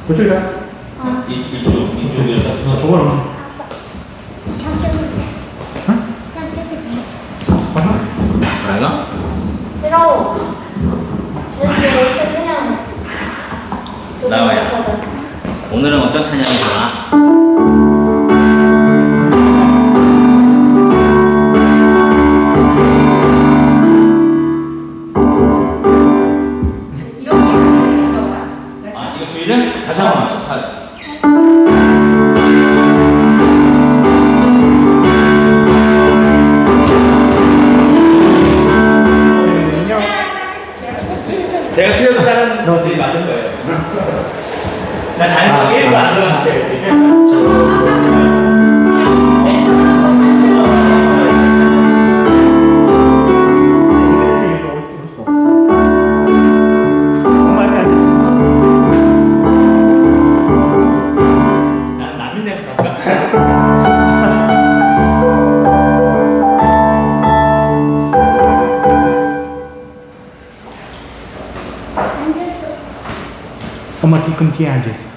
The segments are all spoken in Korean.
그쪽이야? 이쪽에다 붙여. 저거는 나가? 나와야. 오늘은 어떤 찬양이 좋아? 아, 이거 주의를 다시 한번 맞춰. 제가 틀려도 다른 분들이 맞는 거예요. 나 자연스럽게 1도 안 들어갔을 난 남인네부터 할까? 엄마 뒤꿈치에 앉아있어.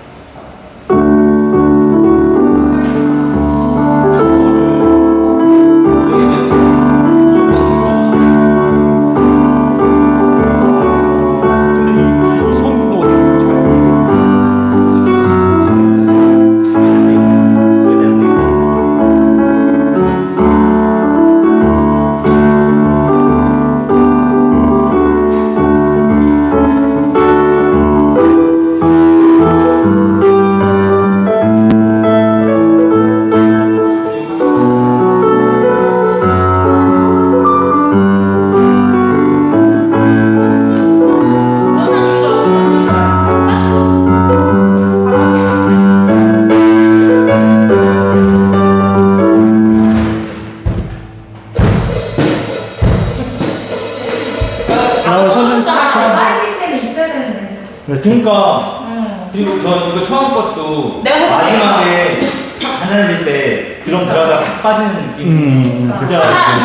그러니까 그리고 저 이거 처음 것도 마지막에 탁 가난해질 때 드럼 들어가다 싹 빠지는 느낌이 있어야 되는데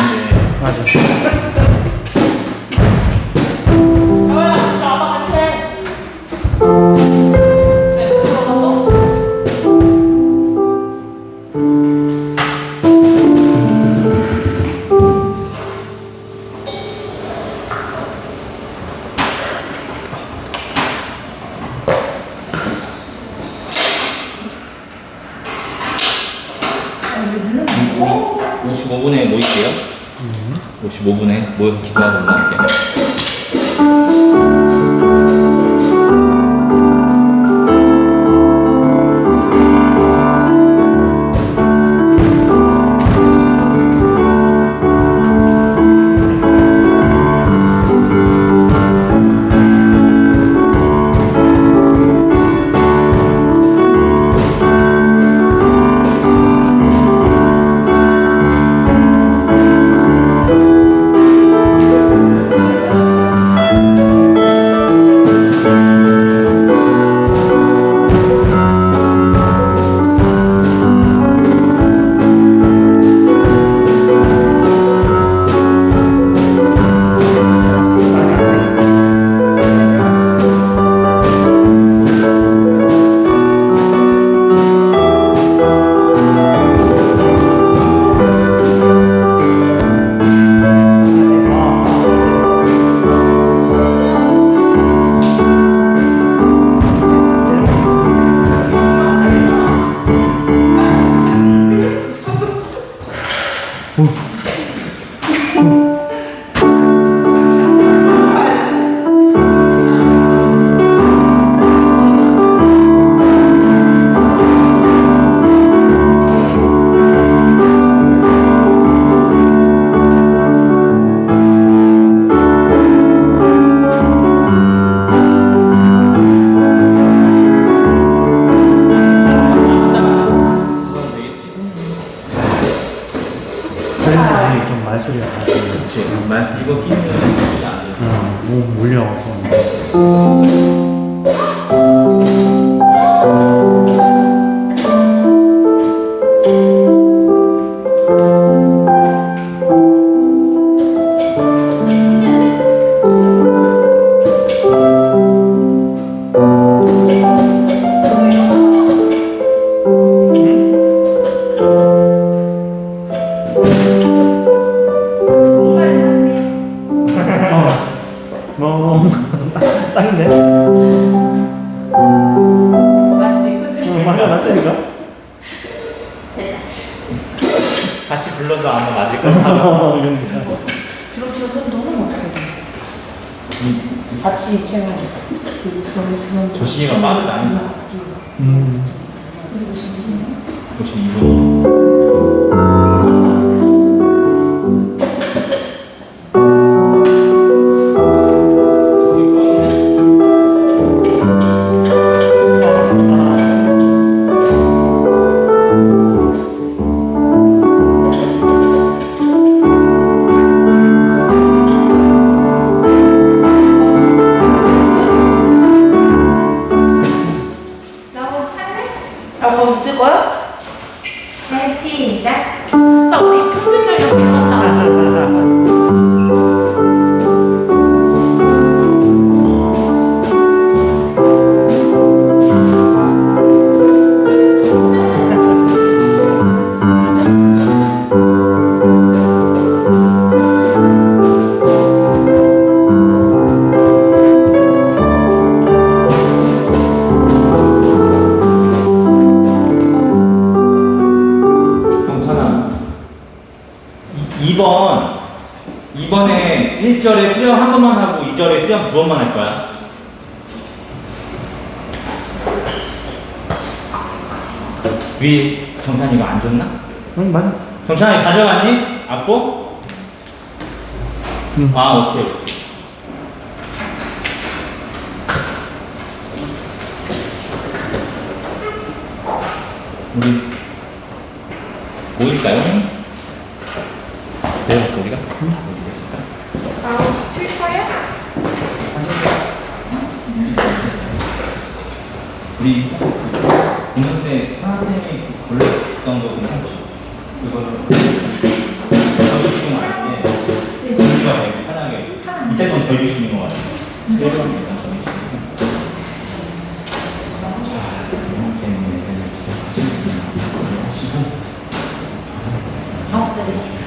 맞아. 우리 55분에 모일게요. 55분에 모여서 기도하고 올라갈게요. 이거 끼면 안 돼요. 뭐 몰려와서. 맞을 걸 하고. 드럼치가 손 너무 어떻게 돼? 같이 이렇게 해가지고 저 시기가 빠르다. 음. 52분. 뭐 있을 거야? 네, 시작. 진짜 우리 평균 연령 들어간다. 이번에 1절에 수령 한 번만 하고 2절에 수령 2번만 할 거야. 위 경찬이가 안 줬나? 응, 맞아. 경찬이 가져갔니? 악보? 아, 오케이. 우리 모일까요? 내일부터 우리가? 바로 칠 거예요? 우리 있는데 선생님이 골랐던 거 괜찮지? 그거를 저희 시간 아닌데 우리가 편하게 이때 건 저희 시간 거 같아요. 이때 건 일단 저희 시간. 자, 이렇게 하시고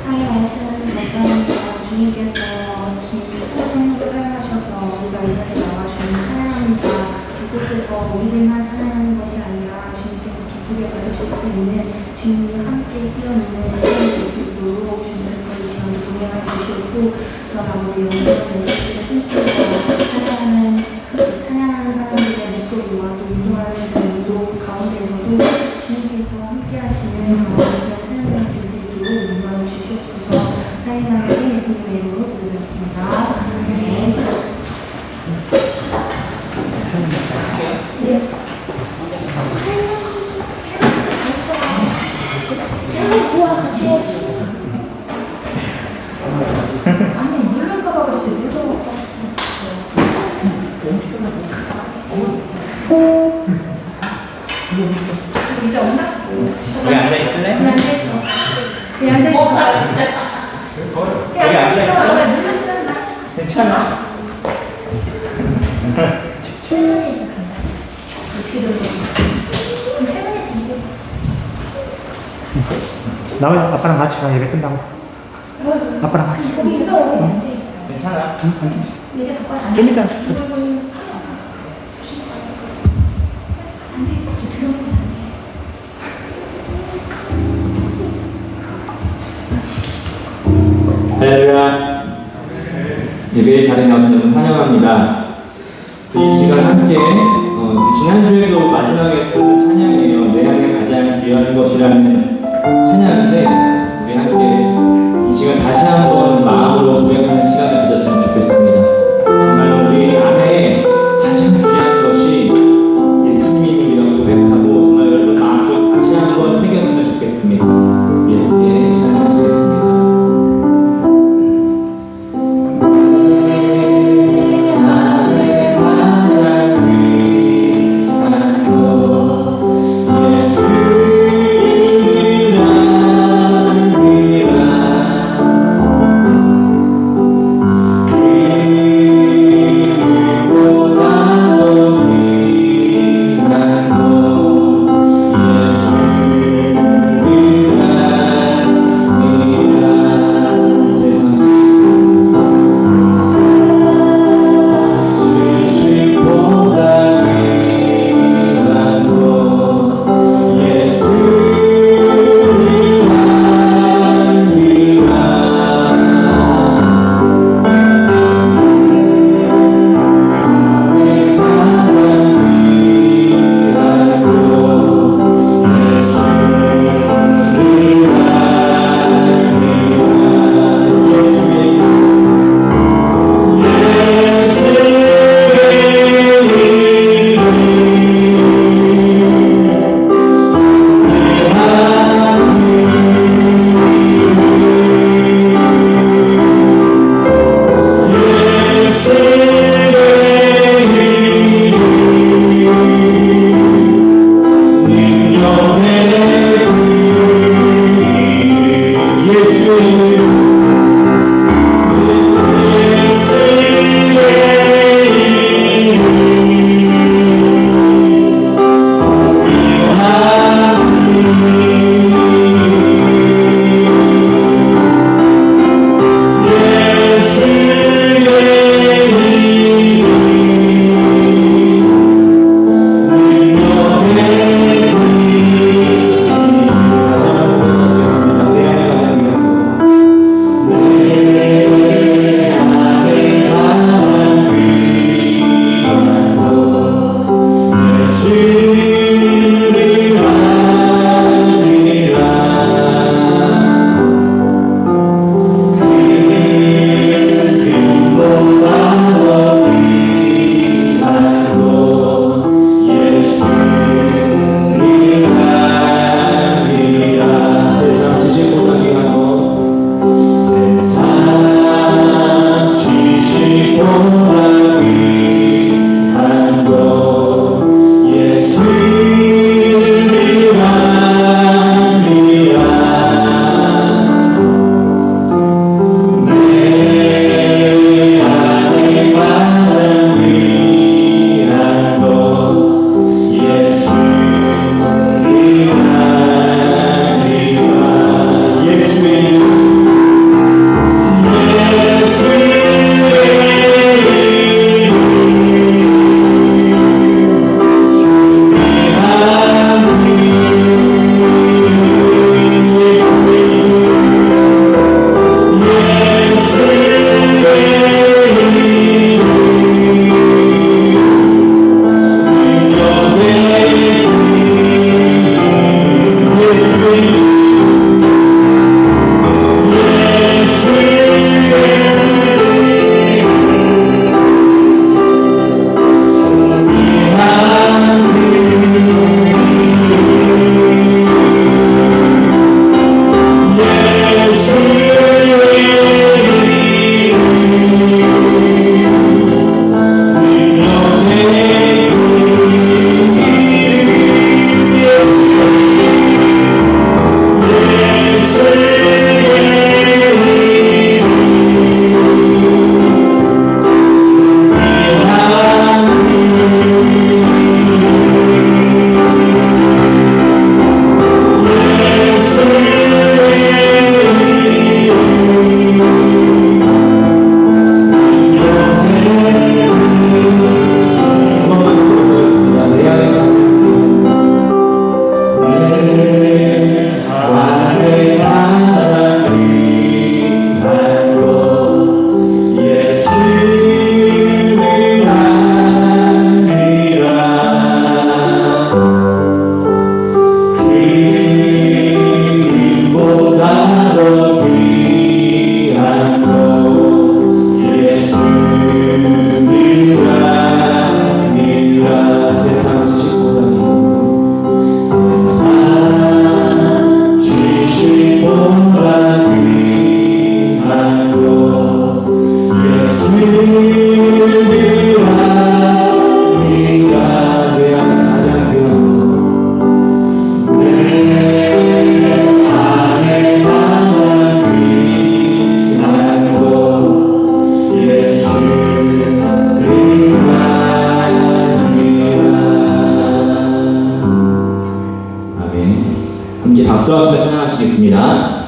사용하시는 것은 주님께서 주님을 사용하셔서 우리가 이 자리에 나와 주님 찬양합니다. 그곳에서 우리들만 찬양하는 것이 아니라 주님께서 기쁘게 받으실 수 있는 주님이 함께 뛰어노는 시간이 될 수 있도록 주님께서 이 시간을 동행하게 주시고 그런 아버지 영광을 내주시고 찬양하는 사람들의 목소리와 또 운동하는 분도 가운데에서도 주님께서 함께 하시는 그런 찬양을 될 수 있도록 영광을 주시옵소서. 사인하는 예수님의 이름으로 기도드렸습니다. 네. 네. 우와, 같이 해. 아니, 누를까봐 그랬어요. 누를까 이제 없나? 여기 앉아있을래? 그냥 앉아있어. 그냥 앉아있어. 여기 앉아있어? 왜 누르지는 마. 괜찮아? 할머니 시작한다. 어떻게 들어가? 그럼 할머니한테 이겨. 나와 아빠랑 같이 가. 예배 끝나고. 아빠랑 같이. 저기 있어. 어제 앉아있어. 괜찮아? 응, 앉아있어. 이제 바꿔서 앉아. 됩니다. 앉아있어. 들어가서 앉아있어. 할렐루야. 예배의 자리에 나오신 여러분 환영합니다. 이 시간 함께 지난주에도 마지막에 들은 찬양이에요. 내 안에 가장 귀한 것이라는 찬양인데 우리 함께 이 시간 다시 한번 마음으로 고백하는 시간을 가졌으면 좋겠습니다. 정말 우리 안에 가장 귀한 것이 예수님이라고 고백하고 정말 여러분 마음속에 다시 한번 새겼으면 좋겠습니다. 우리 함께 찬양하시겠습니다. 내 안에 박수와 함께 찬양하시겠습니다.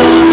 주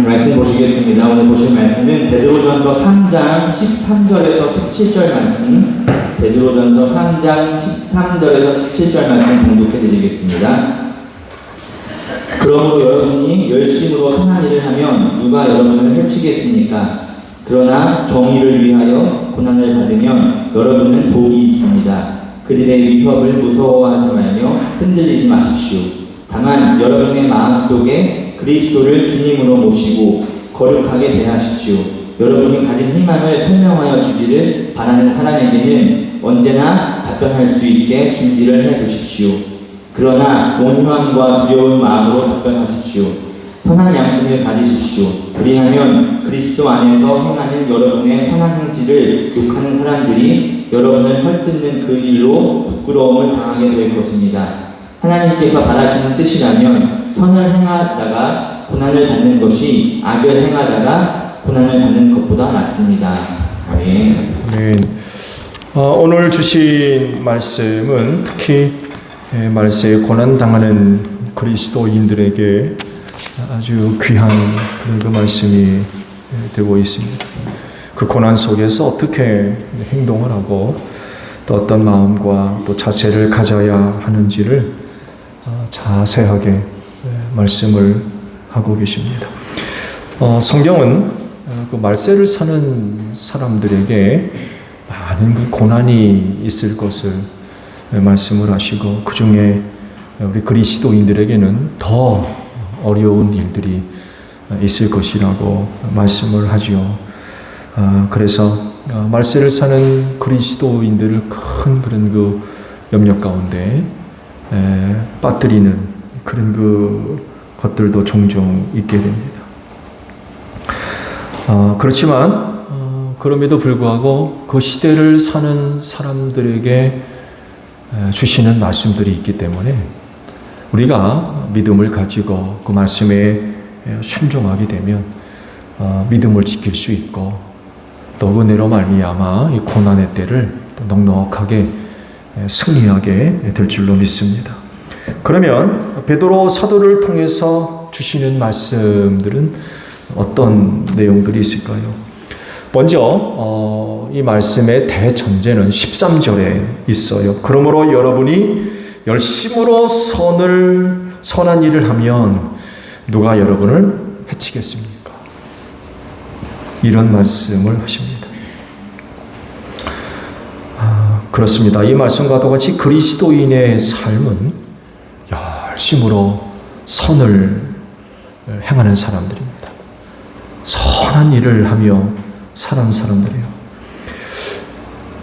말씀 보시겠습니다. 오늘 보실 말씀은 베드로전서 3장 13절에서 17절 말씀, 베드로전서 3장 13절에서 17절 말씀 공독해 드리겠습니다. 그러므로 여러분이 열심으로 선한 일을 하면 누가 여러분을 해치겠습니까? 그러나 정의를 위하여 고난을 받으면 여러분은 복이 있습니다. 그들의 위협을 무서워하지 말며 흔들리지 마십시오. 다만 여러분의 마음속에 그리스도를 주님으로 모시고 거룩하게 대하십시오. 여러분이 가진 희망을 설명하여 주기를 바라는 사람에게는 언제나 답변할 수 있게 준비를 해 두십시오. 그러나 온유함과 두려운 마음으로 답변하십시오. 선한 양심을 가지십시오. 그리하면 그리스도 안에서 행하는 여러분의 선한 행실을 욕하는 사람들이 여러분을 헐뜯는 그 일로 부끄러움을 당하게 될 것입니다. 하나님께서 바라시는 뜻이라면 선을 행하다가 고난을 받는 것이 악을 행하다가 고난을 받는 것보다 낫습니다. 아멘. 네. 오늘 주신 말씀은 특히 말세에 고난당하는 그리스도인들에게 아주 귀한 그런 그 말씀이 되고 있습니다. 그 고난 속에서 어떻게 행동을 하고 또 어떤 마음과 또 자세를 가져야 하는지를 자세하게 말씀을 하고 계십니다. 성경은 그 말세를 사는 사람들에게 많은 그 고난이 있을 것을 말씀을 하시고 그 중에 우리 그리스도인들에게는 더 어려운 일들이 있을 것이라고 말씀을 하지요. 그래서 말세를 사는 그리스도인들을 큰 그런 그 염려 가운데 빠뜨리는 그런 그 것들도 종종 있게 됩니다. 그렇지만 그럼에도 불구하고 그 시대를 사는 사람들에게 주시는 말씀들이 있기 때문에 우리가 믿음을 가지고 그 말씀에 순종하게 되면 믿음을 지킬 수 있고 또 은혜로 말미암아 이 고난의 때를 넉넉하게 승리하게 될 줄로 믿습니다. 그러면 베드로 사도를 통해서 주시는 말씀들은 어떤 내용들이 있을까요? 먼저 이 말씀의 대전제는 13절에 있어요. 그러므로 여러분이 열심으로 선한 일을 하면 누가 여러분을 해치겠습니까? 이런 말씀을 하십니다. 그렇습니다. 이 말씀과 똑같이 그리스도인의 삶은 열심으로 선을 행하는 사람들입니다. 선한 일을 하며 사는 사람들이에요.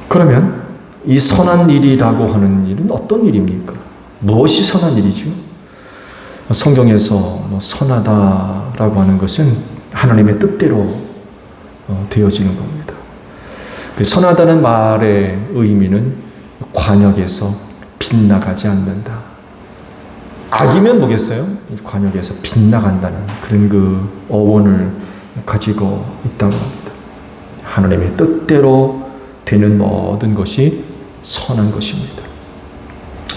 그러면 이 선한 일이라고 하는 일은 어떤 일입니까? 무엇이 선한 일이죠? 성경에서 선하다라고 하는 것은 하나님의 뜻대로 되어지는 겁니다. 선하다는 말의 의미는 관역에서 빗나가지 않는다. 악이면 뭐겠어요? 관역에서 빗나간다는 그런 그 어원을 가지고 있다고 합니다. 하나님의 뜻대로 되는 모든 것이 선한 것입니다.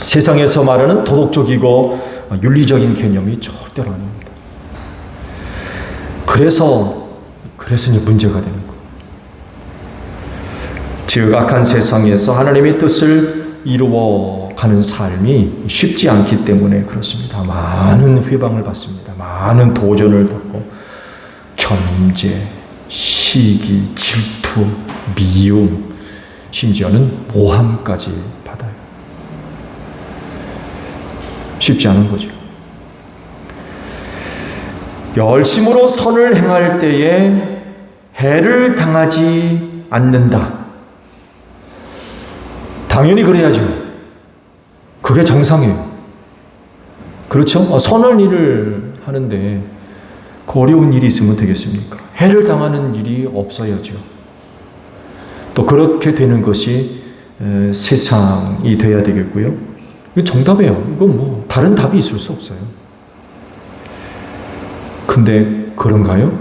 세상에서 말하는 도덕적이고 윤리적인 개념이 절대로 아닙니다. 그래서 이제 문제가 되는 거예요. 즉 악한 세상에서 하나님의 뜻을 이루어가는 삶이 쉽지 않기 때문에 그렇습니다. 많은 회방을 받습니다. 많은 도전을 받고 견제, 시기, 질투, 미움, 심지어는 모함까지 받아요. 쉽지 않은 거죠. 열심으로 선을 행할 때에 해를 당하지 않는다. 당연히 그래야죠. 그게 정상이에요. 그렇죠? 선한 일을 하는데 그 어려운 일이 있으면 되겠습니까? 해를 당하는 일이 없어야죠. 또 그렇게 되는 것이 세상이 돼야 되겠고요. 이거 정답이에요. 이건 다른 답이 있을 수 없어요. 근데 그런가요?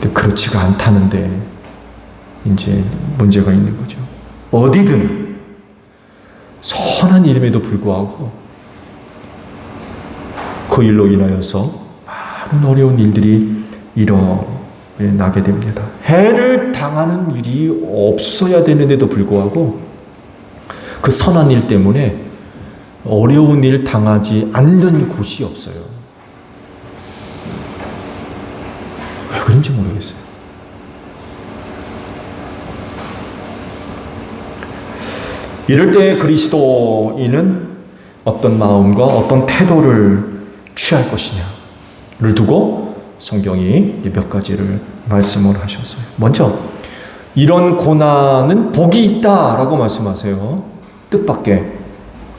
근데 그렇지가 않다는데 이제 문제가 있는 거죠. 어디든 선한 일임에도 불구하고 그 일로 인하여서 많은 어려운 일들이 일어나게 됩니다. 해를 당하는 일이 없어야 되는데도 불구하고 그 선한 일 때문에 어려운 일 당하지 않는 곳이 없어요. 왜 그런지 모르겠어요. 이럴 때 그리스도인은 어떤 마음과 어떤 태도를 취할 것이냐를 두고 성경이 몇 가지를 말씀을 하셨어요. 먼저 이런 고난은 복이 있다라고 말씀하세요. 뜻밖의.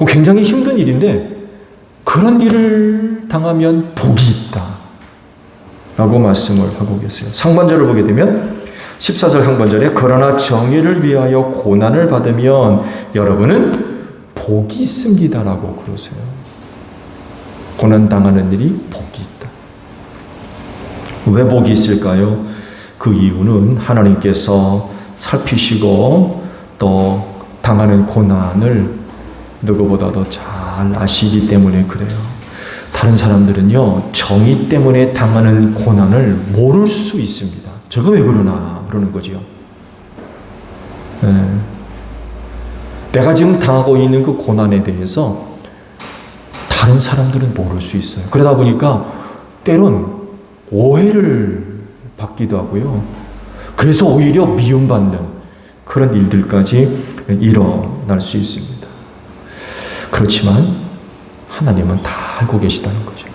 굉장히 힘든 일인데 그런 일을 당하면 복이 있다라고 말씀을 하고 계세요. 상반절을 보게 되면 14절 상반절에 그러나 정의를 위하여 고난을 받으면 여러분은 복이 있습니다라고 그러세요. 고난당하는 일이 복이 있다. 왜 복이 있을까요? 그 이유는 하나님께서 살피시고 또 당하는 고난을 누구보다도 잘 아시기 때문에 그래요. 다른 사람들은요, 정의 때문에 당하는 고난을 모를 수 있습니다. 저거 왜 그러나 그러는 거지요. 네. 내가 지금 당하고 있는 그 고난에 대해서 다른 사람들은 모를 수 있어요. 그러다 보니까 때론 오해를 받기도 하고요. 그래서 오히려 미움받는 그런 일들까지 일어날 수 있습니다. 그렇지만 하나님은 다 알고 계시다는 거죠.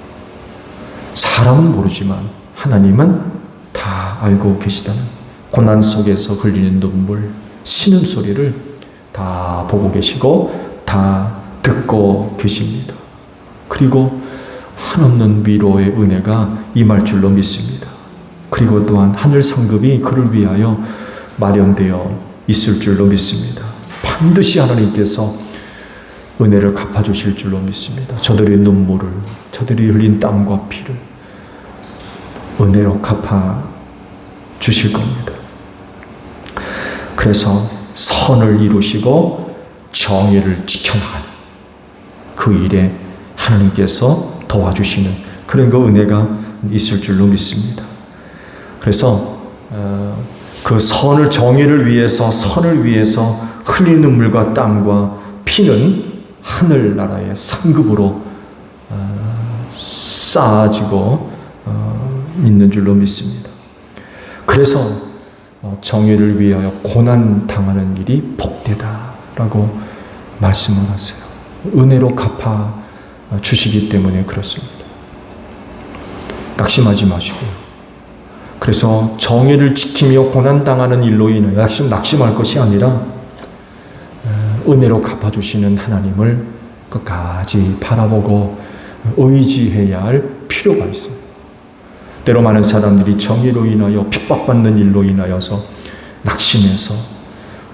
사람은 모르지만 하나님은 다 알고 계시다는, 고난 속에서 흘리는 눈물, 신음소리를 다 보고 계시고 다 듣고 계십니다. 그리고 한없는 위로의 은혜가 임할 줄로 믿습니다. 그리고 또한 하늘 상급이 그를 위하여 마련되어 있을 줄로 믿습니다. 반드시 하나님께서 은혜를 갚아주실 줄로 믿습니다. 저들의 눈물을, 저들이 흘린 땀과 피를 은혜로 갚아주실 겁니다. 그래서 선을 이루시고 정의를 지켜나가는 그 일에 하나님께서 도와주시는 그런 그 은혜가 있을 줄로 믿습니다. 그래서 그 선을, 정의를 위해서, 선을 위해서 흘리는 눈물과 땀과 피는 하늘나라의 상급으로 쌓아지고 있는 줄로 믿습니다. 그래서 정의를 위하여 고난 당하는 일이 복되다라고 말씀을 하세요. 은혜로 갚아 주시기 때문에 그렇습니다. 낙심하지 마시고요. 그래서 정의를 지키며 고난 당하는 일로 인해 낙심할 것이 아니라 은혜로 갚아주시는 하나님을 끝까지 바라보고 의지해야 할 필요가 있습니다. 때로 많은 사람들이 정의로 인하여 핍박받는 일로 인하여서 낙심해서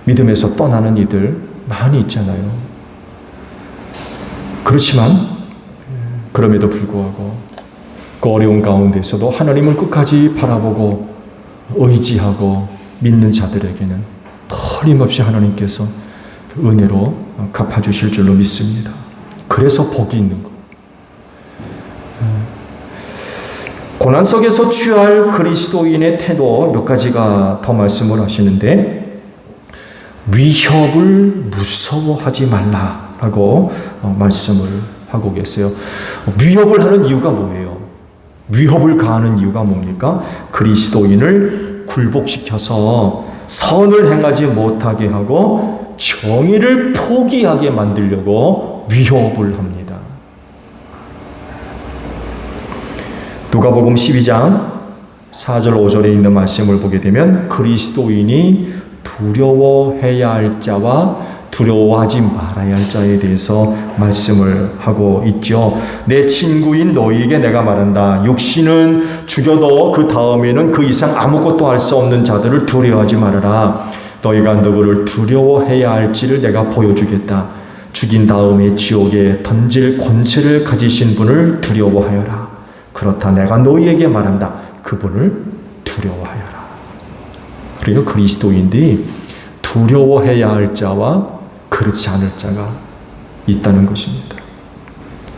믿음에서 떠나는 이들 많이 있잖아요. 그렇지만 그럼에도 불구하고 그 어려운 가운데서도 하나님을 끝까지 바라보고 의지하고 믿는 자들에게는 틀림없이 하나님께서 은혜로 갚아주실 줄로 믿습니다. 그래서 복이 있는 것. 고난 속에서 취할 그리스도인의 태도 몇 가지가 더 말씀을 하시는데, 위협을 무서워하지 말라라고 말씀을 하고 계세요. 위협을 하는 이유가 뭐예요? 위협을 가하는 이유가 뭡니까? 그리스도인을 굴복시켜서 선을 행하지 못하게 하고 정의를 포기하게 만들려고 위협을 합니다. 누가복음 12장 4절 5절에 있는 말씀을 보게 되면 그리스도인이 두려워해야 할 자와 두려워하지 말아야 할 자에 대해서 말씀을 하고 있죠. 내 친구인 너희에게 내가 말한다. 육신은 죽여도 그 다음에는 그 이상 아무것도 할 수 없는 자들을 두려워하지 말아라. 너희가 누구를 두려워해야 할지를 내가 보여주겠다. 죽인 다음에 지옥에 던질 권세를 가지신 분을 두려워하여라. 그렇다 내가 너희에게 말한다. 그분을 두려워하여라. 그리고 그리스도인들이 두려워해야 할 자와 그렇지 않을 자가 있다는 것입니다.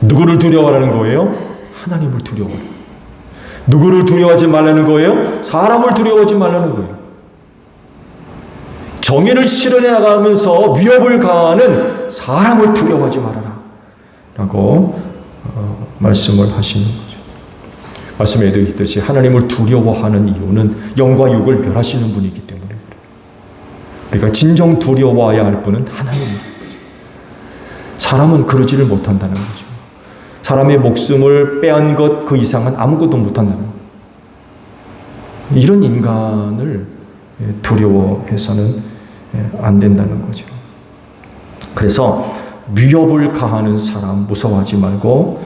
누구를 두려워하는 거예요? 하나님을 두려워해요. 누구를 두려워하지 말라는 거예요? 사람을 두려워하지 말라는 거예요. 정의를 실현해 나가면서 위협을 가하는 사람을 두려워하지 말아라 라고 말씀을 하시는 거죠. 말씀에도 있듯이 하나님을 두려워하는 이유는 영과 육을 멸하시는 분이기 때문에 그래요. 그러니까 진정 두려워해야 할 분은 하나님입니다. 사람은 그러지를 못한다는 거죠. 사람의 목숨을 빼앗은 것 그 이상은 아무것도 못한다는 거예요. 이런 인간을 두려워해서는 안 된다는 거죠. 그래서 위협을 가하는 사람 무서워하지 말고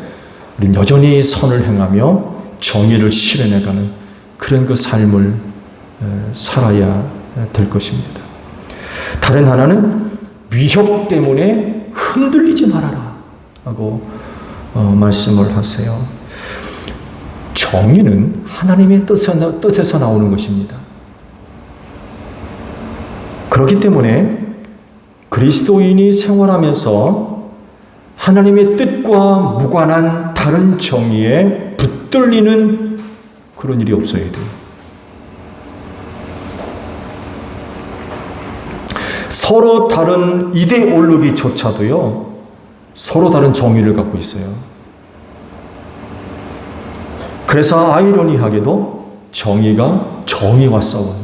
우리는 여전히 선을 행하며 정의를 실현해가는 그런 그 삶을 살아야 될 것입니다. 다른 하나는 위협 때문에 흔들리지 말아라 하고 말씀을 하세요. 정의는 하나님의 뜻에서 나오는 것입니다. 그렇기 때문에 그리스도인이 생활하면서 하나님의 뜻과 무관한 다른 정의에 붙들리는 그런 일이 없어야 돼요. 서로 다른 이데올로기조차도요, 서로 다른 정의를 갖고 있어요. 그래서 아이러니하게도 정의가 정의와 싸워요.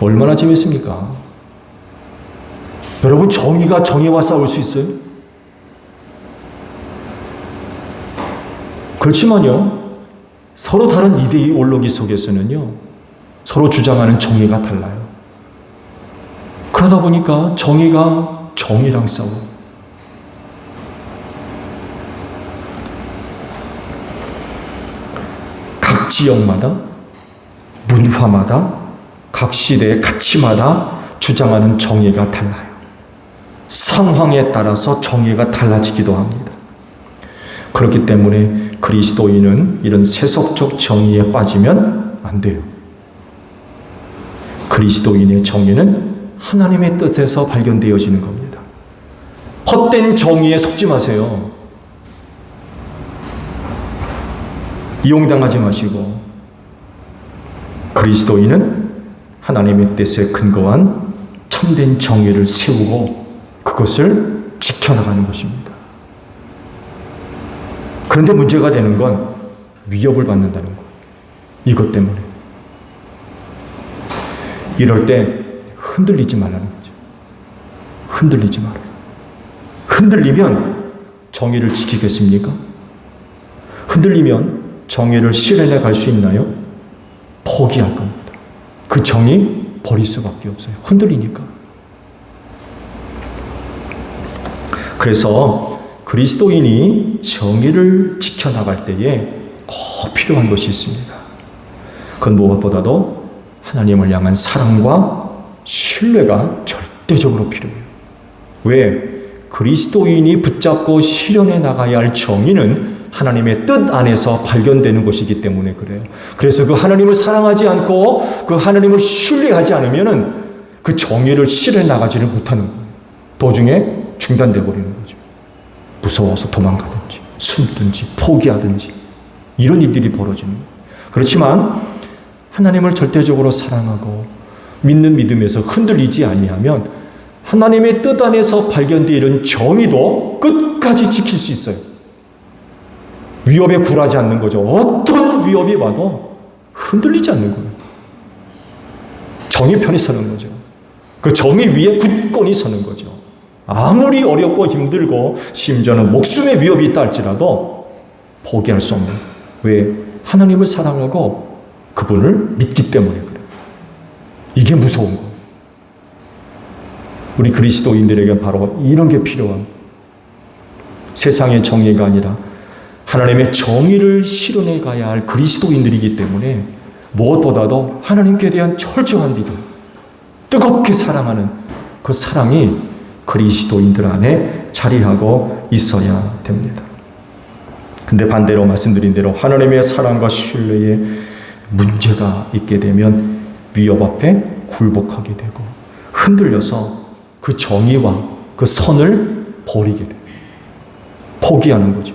얼마나 재밌습니까? 여러분, 정의가 정의와 싸울 수 있어요? 그렇지만요, 서로 다른 이데올로기 속에서는요, 서로 주장하는 정의가 달라요. 그러다 보니까 정의가 정의랑 싸워요. 각 지역마다, 문화마다, 각 시대의 가치마다 주장하는 정의가 달라요. 상황에 따라서 정의가 달라지기도 합니다. 그렇기 때문에 그리스도인은 이런 세속적 정의에 빠지면 안 돼요. 그리스도인의 정의는 하나님의 뜻에서 발견되어지는 겁니다. 헛된 정의에 속지 마세요. 이용당하지 마시고, 그리스도인은 하나님의 뜻에 근거한 참된 정의를 세우고 그것을 지켜나가는 것입니다. 그런데 문제가 되는 건 위협을 받는다는 거예요. 이것 때문에. 이럴 때 흔들리지 말라는 거죠. 흔들리지 말아요. 흔들리면 정의를 지키겠습니까? 흔들리면 정의를 실현해 갈 수 있나요? 포기할 겁니다. 그 정의 버릴 수밖에 없어요. 흔들리니까. 그래서 그리스도인이 정의를 지켜나갈 때에 꼭 필요한 것이 있습니다. 그건 무엇보다도 하나님을 향한 사랑과 신뢰가 절대적으로 필요해요. 왜? 그리스도인이 붙잡고 실현해 나가야 할 정의는 하나님의 뜻 안에서 발견되는 것이기 때문에 그래요. 그래서 그 하나님을 사랑하지 않고 그 하나님을 신뢰하지 않으면은 그 정의를 실현해 나가지를 못하는 거예요. 도중에 중단돼 버리는 거죠. 무서워서 도망가든지 숨든지 포기하든지 이런 일들이 벌어지는 거예요. 그렇지만 하나님을 절대적으로 사랑하고 믿는 믿음에서 흔들리지 아니하면 하나님의 뜻 안에서 발견되어 이런 정의도 끝까지 지킬 수 있어요. 위협에 굴하지 않는 거죠. 어떤 위협이 와도 흔들리지 않는 거예요. 정의 편에 서는 거죠. 그 정의 위에 굳건히 서는 거죠. 아무리 어렵고 힘들고 심지어는 목숨의 위협이 있다 할지라도 포기할 수 없는. 왜? 하나님을 사랑하고 그분을 믿기 때문에 그래요. 이게 무서운 거예요. 우리 그리스도인들에게 바로 이런 게 필요한, 세상의 정의가 아니라 하나님의 정의를 실현해 가야 할 그리스도인들이기 때문에 무엇보다도 하나님께 대한 철저한 믿음, 뜨겁게 사랑하는 그 사랑이 그리스도인들 안에 자리하고 있어야 됩니다. 근데 반대로 말씀드린 대로 하나님의 사랑과 신뢰에 문제가 있게 되면 위협 앞에 굴복하게 되고 흔들려서 그 정의와 그 선을 버리게 돼요. 포기하는 거죠.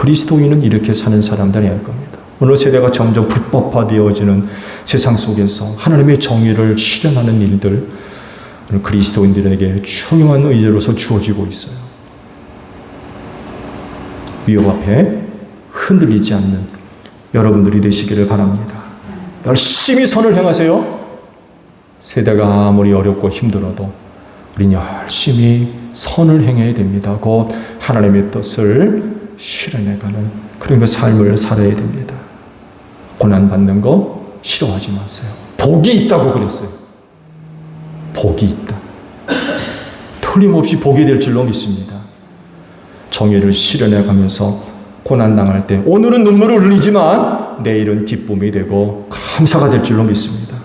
그리스도인은 이렇게 사는 사람들이 할 겁니다. 오늘 세대가 점점 불법화되어지는 세상 속에서 하나님의 정의를 실현하는 일들, 오늘 그리스도인들에게 중요한 의제로서 주어지고 있어요. 위협 앞에 흔들리지 않는 여러분들이 되시기를 바랍니다. 열심히 선을 행하세요. 세대가 아무리 어렵고 힘들어도 우린 열심히 선을 행해야 됩니다. 곧 하나님의 뜻을 실현해가는 그런 그 삶을 살아야 됩니다. 고난받는 거 싫어하지 마세요. 복이 있다고 그랬어요. 복이 있다. 틀림없이 복이 될 줄로 믿습니다. 정의를 실현해가면서 고난당할 때 오늘은 눈물을 흘리지만 내일은 기쁨이 되고 감사가 될 줄로 믿습니다.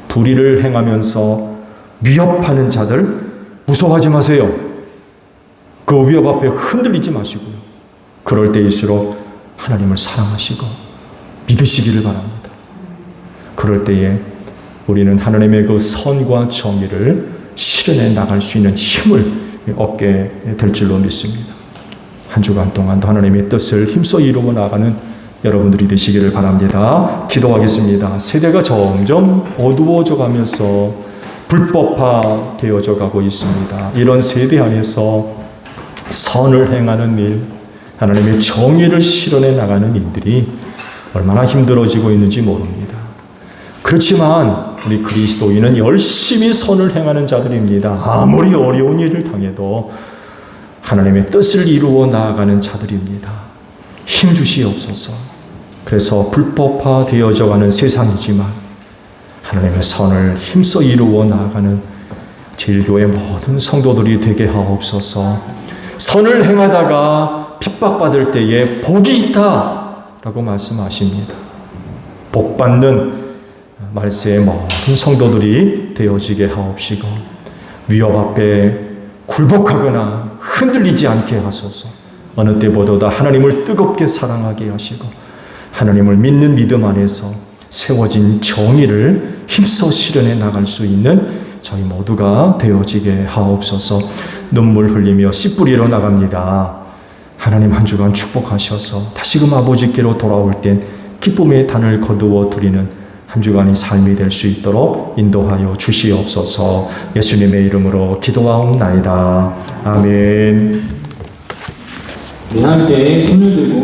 불의를 행하면서 위협하는 자들 무서워하지 마세요. 그 위협 앞에 흔들리지 마시고요. 그럴 때일수록 하나님을 사랑하시고 믿으시기를 바랍니다. 그럴 때에 우리는 하나님의 그 선과 정의를 실현해 나갈 수 있는 힘을 얻게 될 줄로 믿습니다. 한 주간 동안도 하나님의 뜻을 힘써 이루어 나가는 여러분들이 되시기를 바랍니다. 기도하겠습니다. 세대가 점점 어두워져 가면서 불법화 되어져 가고 있습니다. 이런 세대 안에서 선을 행하는 일, 하나님의 정의를 실현해 나가는 일들이 얼마나 힘들어지고 있는지 모릅니다. 그렇지만 우리 그리스도인은 열심히 선을 행하는 자들입니다. 아무리 어려운 일을 당해도 하나님의 뜻을 이루어 나아가는 자들입니다. 힘 주시옵소서. 그래서 불법화 되어져 가는 세상이지만 하나님의 선을 힘써 이루어 나아가는 제일교회 모든 성도들이 되게 하옵소서. 선을 행하다가 핍박받을 때에 복이 있다라고 말씀하십니다. 복받는 말세의 모든 성도들이 되어지게 하옵시고 위협 앞에 굴복하거나 흔들리지 않게 하소서. 어느 때보다 하나님을 뜨겁게 사랑하게 하시고 하나님을 믿는 믿음 안에서 세워진 정의를 힘써 실현해 나갈 수 있는 저희 모두가 되어지게 하옵소서. 눈물 흘리며 씨 뿌리러 나갑니다. 하나님 한 주간 축복하셔서 다시금 아버지께로 돌아올 땐 기쁨의 단을 거두어 드리는 한 주간의 삶이 될 수 있도록 인도하여 주시옵소서. 예수님의 이름으로 기도하옵나이다. 아멘. 우리 함께 손을 들고